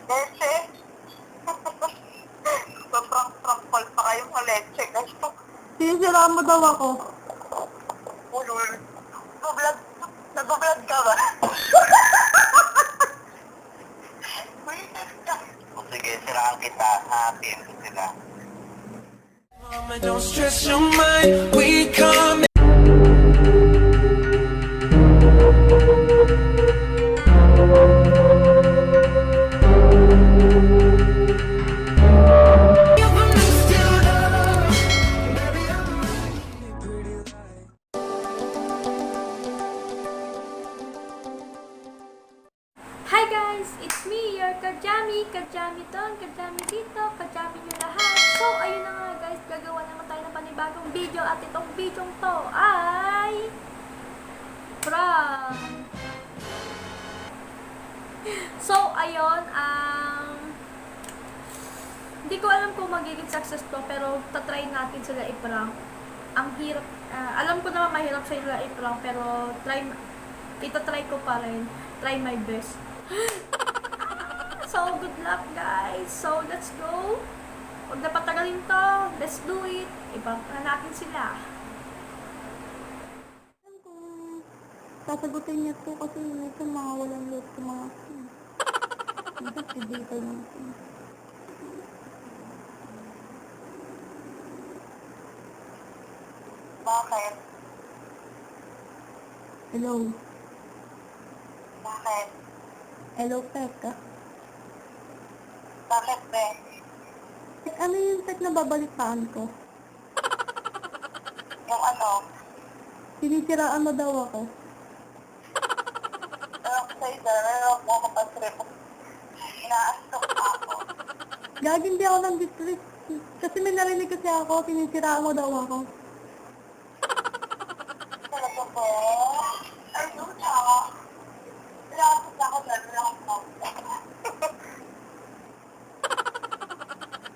Leche. Sobrang pa kayong leche. Sinisiraan mo daw ako. Ulul. Nag-vlog ka ba? Sige, siraan kita. Happy ko sila. Mama, don't stress your mind. We come. Hi guys! It's me, your Kajami! Kajami ton, Kajami dito, Kajami nyo lahat. So, ayun na nga guys, gagawa naman tayo ng panibagong video at itong video to ay prank! So, ayun, hindi ko alam kung magiging success to, pero tatry natin sila i-prank. Ang hirap, alam ko naman mahirap sila i-prank, pero itatry ko pa rin. Try my best. So, good luck guys. So, let's go. Huwag na patagalin to. Let's do it. Ibang na natin sila. Sasagutin niya to kasi ito mga walang loot sa mga ito si data natin. Bakit? Hello. Bakit? Hello, Pekka. Bakit, be? Ano yung set na babalitaan ko? Yung ano? Sinisiraan mo daw ako. Alam ko sa'yo, nalala mo ako pag-trip. Inaastok ako. Gagi, hindi ako ng district. Kasi may narinig kasi ako, sinisiraan mo daw ako. Talaga po? Ayun ako. Lapit ako dyan.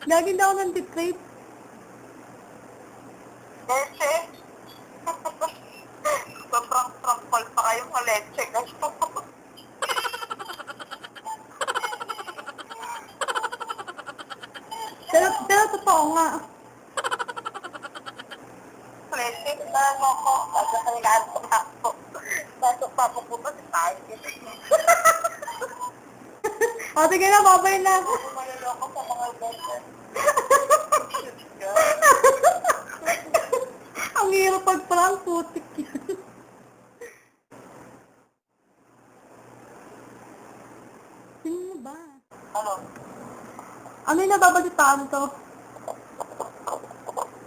Gagi, hindi ako ng district. Leche. Sobrang pa kayong leche. Pero totoo nga. Leche, saan mo ko? Kasi kailangan ko na ako. Pasok pa po po si tayo. O, sige na, babay na. Maluloko sa mga leche. Ang hirap pag-prank, putik yan. Sino ba? Ano? Ano yung nababalitaan ko?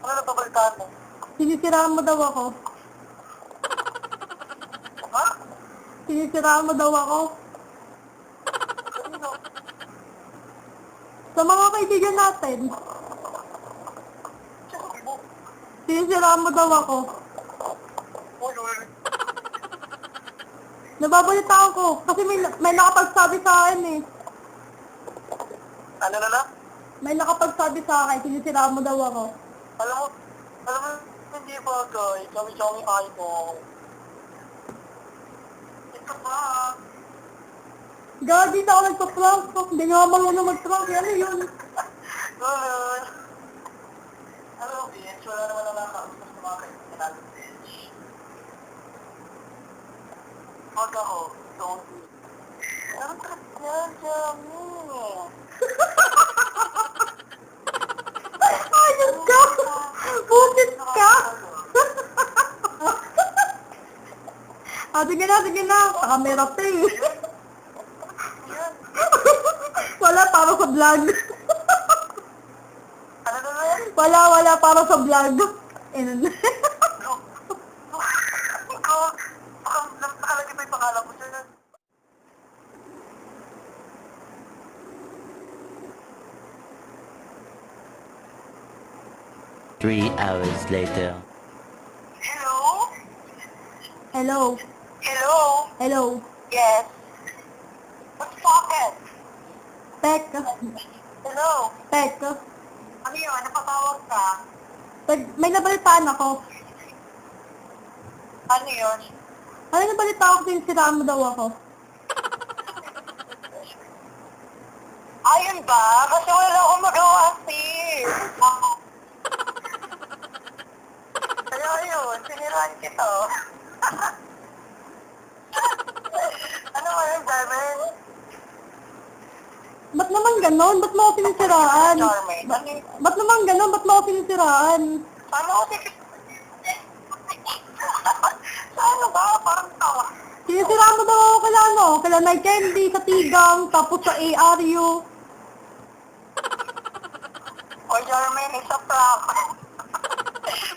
Ano na pabalitaan mo? Sinisiraan mo daw ako. Ha? Sinisiraan mo daw ako. Ano? Sa mga kaibigan natin. Sinisiraan mo daw ako. Ulul. Nababalitaan ko. Kasi may nakapagsabi sa akin eh. Ano na? May nakapagsabi sa akin, sinisiraan mo daw ako. Alam mo, hindi bagay. Kami kain mo. Ito pa. Gagi na ako nagpa-prank. Hindi nga ako marunong mag-prank. Ano yun? Ulul. Hello, bitch. Wala naman ang nakakausap sa mga kaibigan natin, bitch. Huwag ako. Don't do it. Ano ka dyan, Jami? Ayos ka! Putit ka! Sige na. Kamera pa eh. Wala para sa vlog. Ano na yan? Wala para sa vlog. Ikaw, baka nakalagay pa yung pangalan ko dyan. 3 hours later. Hello? Hello. Hello? Hello. Yes. What's pocket? Pek. Hello? Pek. Ano yun? Napatawag ka? May nabalitaan ako. Ano yun? Ano nabalitaan ko, sinisiraan mo daw ako. ganun ba? Kasi wala akong magawa, sis. Kaya yun, siniraan kita. Ano ba yun, Darwin? Ba't naman ganon? Ba't mo ako sinisiraan? Darwin, Ba't naman ganon? Ba't mo ako sinisiraan? paano ko si... Ano ba? Parang tawa. Sinisiraan mo daw ako kala ano? Kala Night Candy, sa Tigang, tapos sa ARU. O, Darwin, isa prank.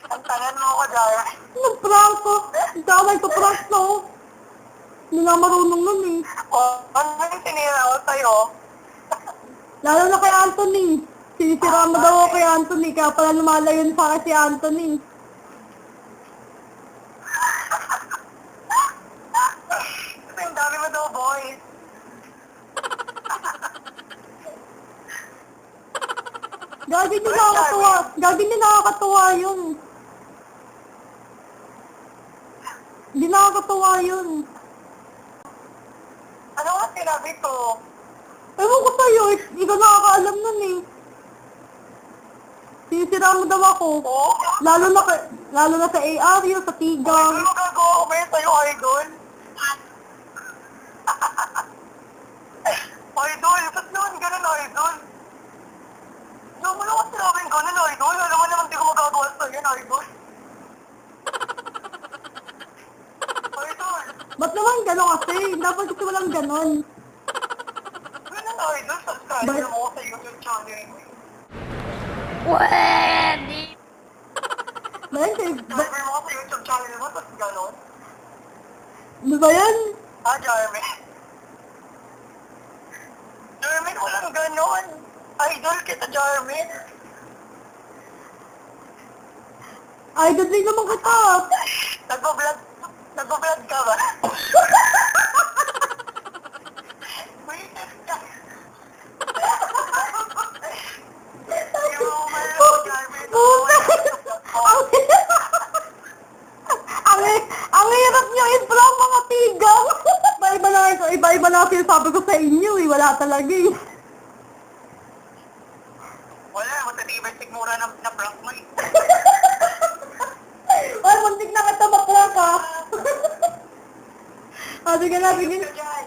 Ang tangan mo ko, Darwin. Anong prank ko? Ang tawag ko prank no? Hindi nga marunong nun eh. O, ano yung sinira ko sa'yo? Lalo na kay Anthony. Sinisiraan mo daw ako kay Anthony, kaya pala lumalayo sa akin si Anthony. Kasi ang dami mo daw, boys. Gagi niyo nakakatuwa. Gagi niyo nakakatuwa yun. Hindi nakakatuwa yun. Ano nga sinabi ko? Ewan ko sa'yo, ikaw nakakaalam nun eh. Sinisiraan mo daw ako. Oo? Lalo na sa ARU, sa Ano Tigang. mo gagawa ko ba yun sa'yo, idol? Idol, ba't naman ganun, idol? Hindi mo naman sinabing ganun, idol. Alam mo naman di ko magagawa sa'yo, idol. Idol, Ba't naman gano'n kasi? Dapat kasi walang ganon. ganun, idol. Subscribe mo ko sa YouTube channel mo. Dahil Subscribe mo ko sa YouTube channel mo, tapos ganun. ano ba yan? Jeremy. Jeremy, walang ganon. Idol kita, Jeremy. Idol din naman kita. Nagbablog ka ba? Wait, ka. Hindi mo umalala, Jeremy. Ang hirap niyo i-prank mga Tigang. Iba-iba na sinasabi ko sa inyo eh. Wala talaga eh. Wala, matitibay sigmura na prank mo eh. Ay, muntik na kita ma-prank ha. Sige na, sige. Ito dyan.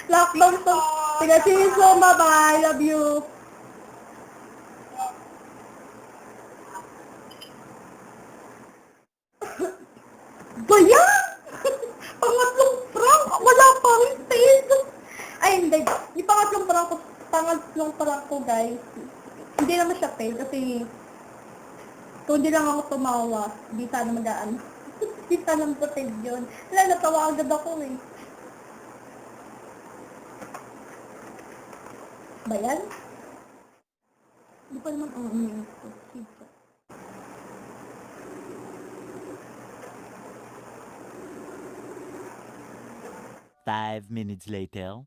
Lockdown to. Sige, see you soon. Bye-bye. Love you. Baya! Pangatlong prank! Wala pa rin face! Ay, hindi. Yung pangatlong prank ko, guys. Hindi naman siya fail kasi kung hindi lang ako tumawa, di sana magaan. Di sana matapid yun. Wala, natawa agad ako eh. Ba yan? Hindi pa naman ang umiyak ko. Sige. Five minutes later.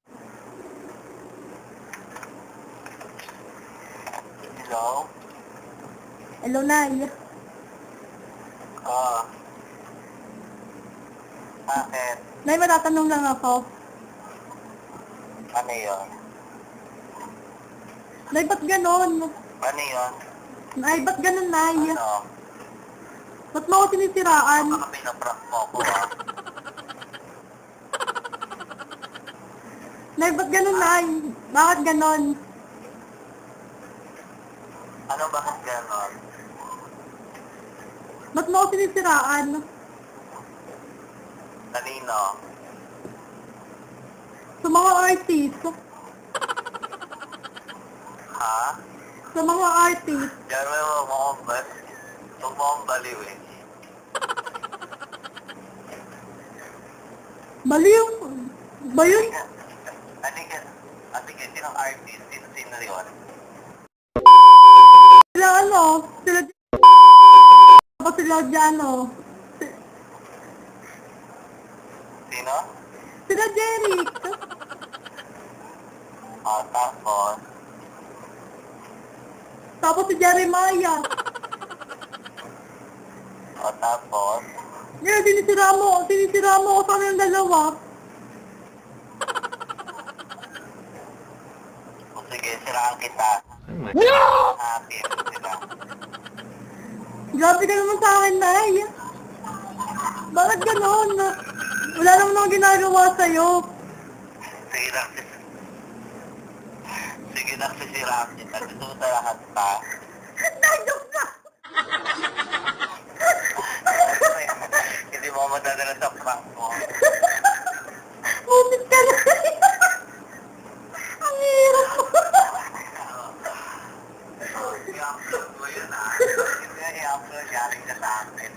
Hello? Hello, Nay. Bakit? Nay, matatanong lang ako. Ano yun? Nay, ba't ganon? Ano yun? Nay, ba't ganon, Nay? Ano? Ba't mo ako sinisiraan? Baka pinaprank mo ako, ha? Nay, ba't ganon, Nay? Bakit ganon? Ano bakit gano'n? Ba't mo ako sinisiraan? Kanino? Sa mga artist. Ha? Sa mga artist. Jeremy, huwag mo akong baliw eh. Baliw. Ba yun? Ate, sinong artist? Sino yun? Sila ano? Sila Jano. Sino? Sila Jeric. Tapos? Tapos si Jeremiah. Tapos? Ngayon, sinisira mo ako sa kanilang dalawa. Sige, siraan kita. No! Happy sila. Grabe ka naman sa akin, Nay. Bakit ganon? Wala naman akong ginagawa sa'yo. Sige lang, sige lang, sisiraan kita. Gusto ko lahat pa. Nagdok na! Hindi mo madadala sa prank mo. Mupit ka na. Ang hirap mo. I-upload mo yun Hindi i-upload, yaring ka sa akin.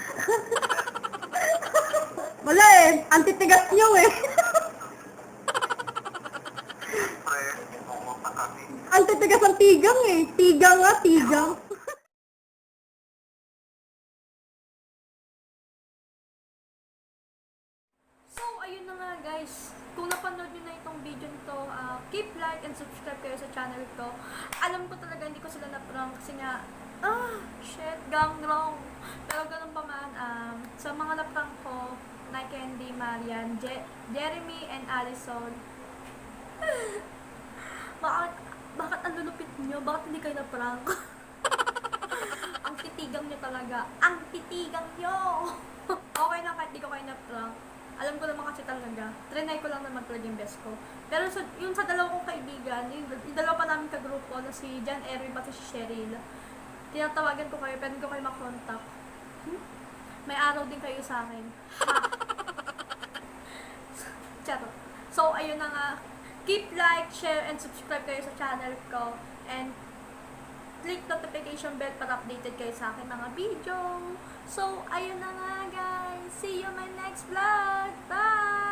Wala eh. Antitigas niyo eh. Siyempre, pumunta kami. Antitigas ang tigang eh. Tigang nga, tigang. So, ayun na nga guys. Kung napanood nyo na itong video nito, keep like and subscribe kayo sa channel ko. Alam ko talaga hindi ko sila na-prank kasi nga, shit, gang wrong. Pero ganun pa man, sa mga na-prank ko, na Candy, Marian, Jeremy, and Allison, bakit ang lulupit nyo? Bakit hindi kayo na-prank? Ang titigang nyo talaga. Ang titigang nyo! Okay lang kahit di ko kayo na-prank. Alam ko naman kasi talaga, trinay ko lang naman talaga yung best ko. Pero yung sa dalawa kong kaibigan, yung dalawa pa namin kagrupo na si Jan Erwin pati si Cheryl, tinatawagan ko kayo, pwede ko kayo makontak. May araw din kayo sa akin. Ha? Charot. So, ayun na nga. Keep like, share, and subscribe kayo sa channel ko. And click notification bell para updated kayo sa akin mga video. So, ayun na nga guys. See you in my next vlog. Bye!